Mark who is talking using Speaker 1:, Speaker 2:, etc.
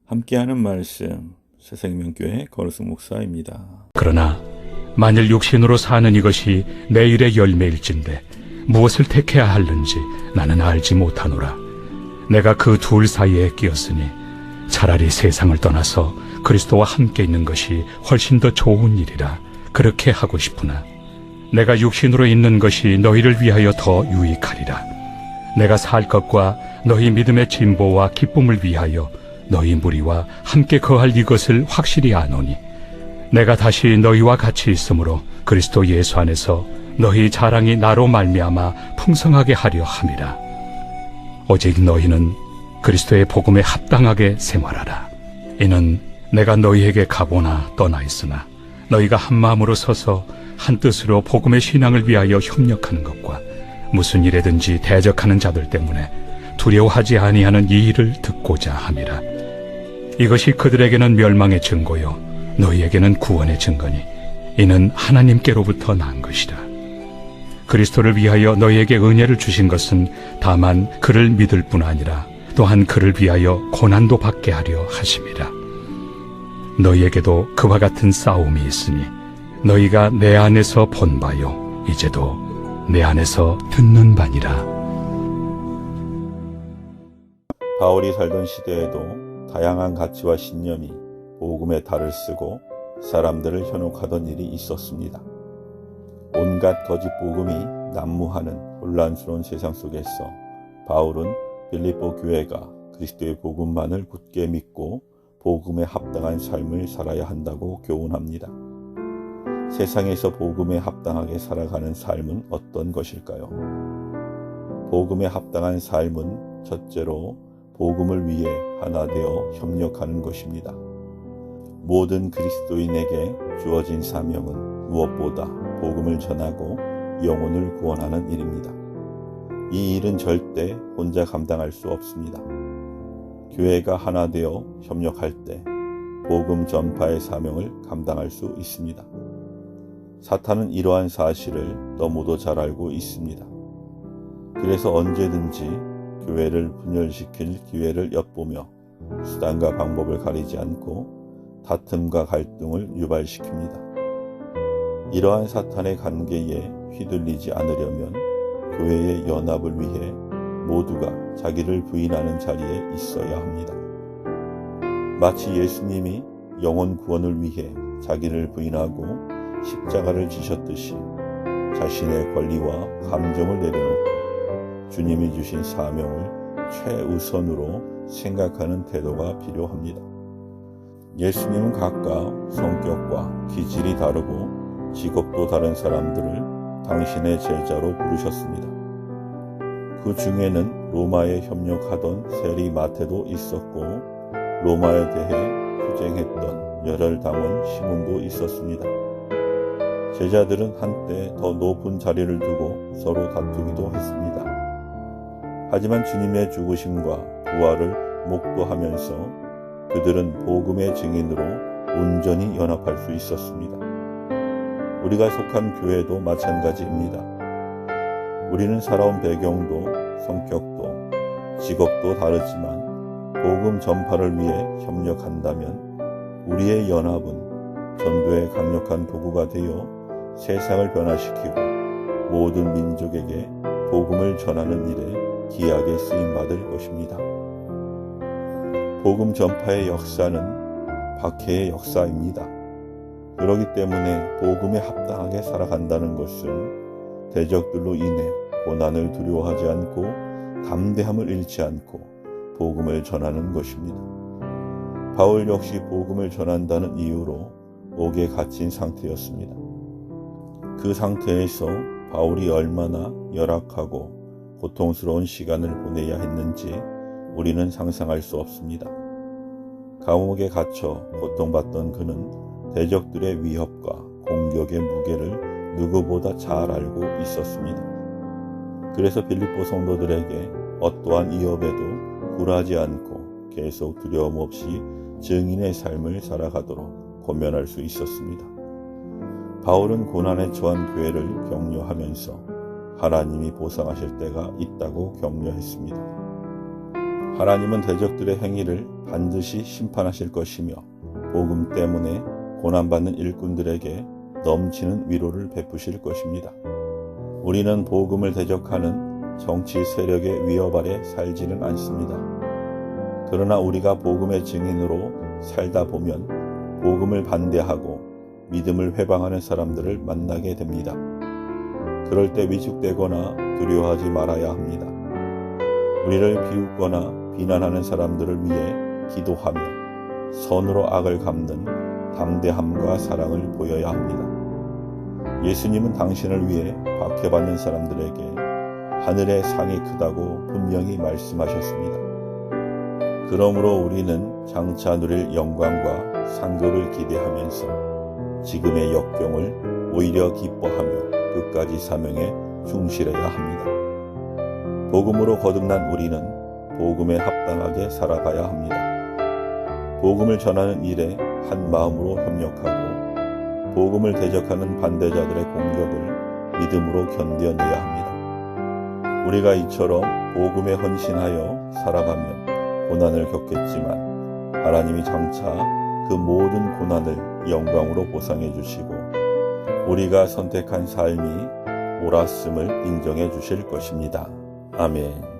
Speaker 1: 함께하는 말씀 새생명교회 거루승 목사입니다.
Speaker 2: 그러나 만일 육신으로 사는 이것이 내일의 열매일진데 무엇을 택해야 하는지 나는 알지 못하노라. 내가 그 둘 사이에 끼었으니 차라리 세상을 떠나서 그리스도와 함께 있는 것이 훨씬 더 좋은 일이라 그렇게 하고 싶으나 내가 육신으로 있는 것이 너희를 위하여 더 유익하리라. 내가 살 것과 너희 믿음의 진보와 기쁨을 위하여 너희 무리와 함께 거할 이것을 확실히 아노니 내가 다시 너희와 같이 있으므로 그리스도 예수 안에서 너희 자랑이 나로 말미암아 풍성하게 하려 함이라. 오직 너희는 그리스도의 복음에 합당하게 생활하라. 이는 내가 너희에게 가보나 떠나 있으나 너희가 한 마음으로 서서 한 뜻으로 복음의 신앙을 위하여 협력하는 것과 무슨 일에든지 대적하는 자들 때문에 두려워하지 아니하는 이 일을 듣고자 함이라. 이것이 그들에게는 멸망의 증거요 너희에게는 구원의 증거니 이는 하나님께로부터 난 것이라. 그리스도를 위하여 너희에게 은혜를 주신 것은 다만 그를 믿을 뿐 아니라 또한 그를 위하여 고난도 받게 하려 하심이라. 너희에게도 그와 같은 싸움이 있으니 너희가 내 안에서 본 바요 이제도 내 안에서 듣는 바니라.
Speaker 1: 바울이 살던 시대에도 다양한 가치와 신념이 복음의 탈을 쓰고 사람들을 현혹하던 일이 있었습니다. 온갖 거짓 복음이 난무하는 혼란스러운 세상 속에서 바울은 빌립보 교회가 그리스도의 복음만을 굳게 믿고 복음에 합당한 삶을 살아야 한다고 교훈합니다. 세상에서 복음에 합당하게 살아가는 삶은 어떤 것일까요? 복음에 합당한 삶은 첫째로 복음을 위해 하나 되어 협력하는 것입니다. 모든 그리스도인에게 주어진 사명은 무엇보다 복음을 전하고 영혼을 구원하는 일입니다. 이 일은 절대 혼자 감당할 수 없습니다. 교회가 하나 되어 협력할 때 복음 전파의 사명을 감당할 수 있습니다. 사탄은 이러한 사실을 너무도 잘 알고 있습니다. 그래서 언제든지 교회를 분열시킬 기회를 엿보며 수단과 방법을 가리지 않고 다툼과 갈등을 유발시킵니다. 이러한 사탄의 관계에 휘둘리지 않으려면 교회의 연합을 위해 모두가 자기를 부인하는 자리에 있어야 합니다. 마치 예수님이 영혼 구원을 위해 자기를 부인하고 십자가를 지셨듯이 자신의 권리와 감정을 내려놓고 주님이 주신 사명을 최우선으로 생각하는 태도가 필요합니다. 예수님은 각각 성격과 기질이 다르고 직업도 다른 사람들을 당신의 제자로 부르셨습니다. 그 중에는 로마에 협력하던 세리 마태도 있었고 로마에 대해 투쟁했던 열혈당원 시몬도 있었습니다. 제자들은 한때 더 높은 자리를 두고 서로 다투기도 했습니다. 하지만 주님의 죽으심과 부활을 목도하면서 그들은 복음의 증인으로 온전히 연합할 수 있었습니다. 우리가 속한 교회도 마찬가지입니다. 우리는 살아온 배경도 성격도 직업도 다르지만 복음 전파를 위해 협력한다면 우리의 연합은 전도의 강력한 도구가 되어 세상을 변화시키고 모든 민족에게 복음을 전하는 일에 귀하게 쓰임받을 것입니다. 복음 전파의 역사는 박해의 역사입니다. 그렇기 때문에 복음에 합당하게 살아간다는 것은 대적들로 인해 고난을 두려워하지 않고 담대함을 잃지 않고 복음을 전하는 것입니다. 바울 역시 복음을 전한다는 이유로 옥에 갇힌 상태였습니다. 그 상태에서 바울이 얼마나 열악하고 고통스러운 시간을 보내야 했는지 우리는 상상할 수 없습니다. 감옥에 갇혀 고통받던 그는 대적들의 위협과 공격의 무게를 누구보다 잘 알고 있었습니다. 그래서 빌립보 성도들에게 어떠한 위협에도 굴하지 않고 계속 두려움 없이 증인의 삶을 살아가도록 권면할 수 있었습니다. 바울은 고난에 처한 교회를 격려하면서 하나님이 보상하실 때가 있다고 격려했습니다. 하나님은 대적들의 행위를 반드시 심판하실 것이며 복음 때문에 고난받는 일꾼들에게 넘치는 위로를 베푸실 것입니다. 우리는 복음을 대적하는 정치 세력의 위협 아래 살지는 않습니다. 그러나 우리가 복음의 증인으로 살다 보면 복음을 반대하고 믿음을 회방하는 사람들을 만나게 됩니다. 그럴 때 위축되거나 두려워하지 말아야 합니다. 우리를 비웃거나 비난하는 사람들을 위해 기도하며 선으로 악을 갚는 담대함과 사랑을 보여야 합니다. 예수님은 당신을 위해 박해받는 사람들에게 하늘의 상이 크다고 분명히 말씀하셨습니다. 그러므로 우리는 장차 누릴 영광과 상급을 기대하면서 지금의 역경을 오히려 기뻐하며 끝까지 사명에 충실해야 합니다. 복음으로 거듭난 우리는 복음에 합당하게 살아가야 합니다. 복음을 전하는 일에 한 마음으로 협력하고 복음을 대적하는 반대자들의 공격을 믿음으로 견뎌내야 합니다. 우리가 이처럼 복음에 헌신하여 살아가면 고난을 겪겠지만 하나님이 장차 그 모든 고난을 영광으로 보상해 주시고 우리가 선택한 삶이 옳았음을 인정해 주실 것입니다. 아멘.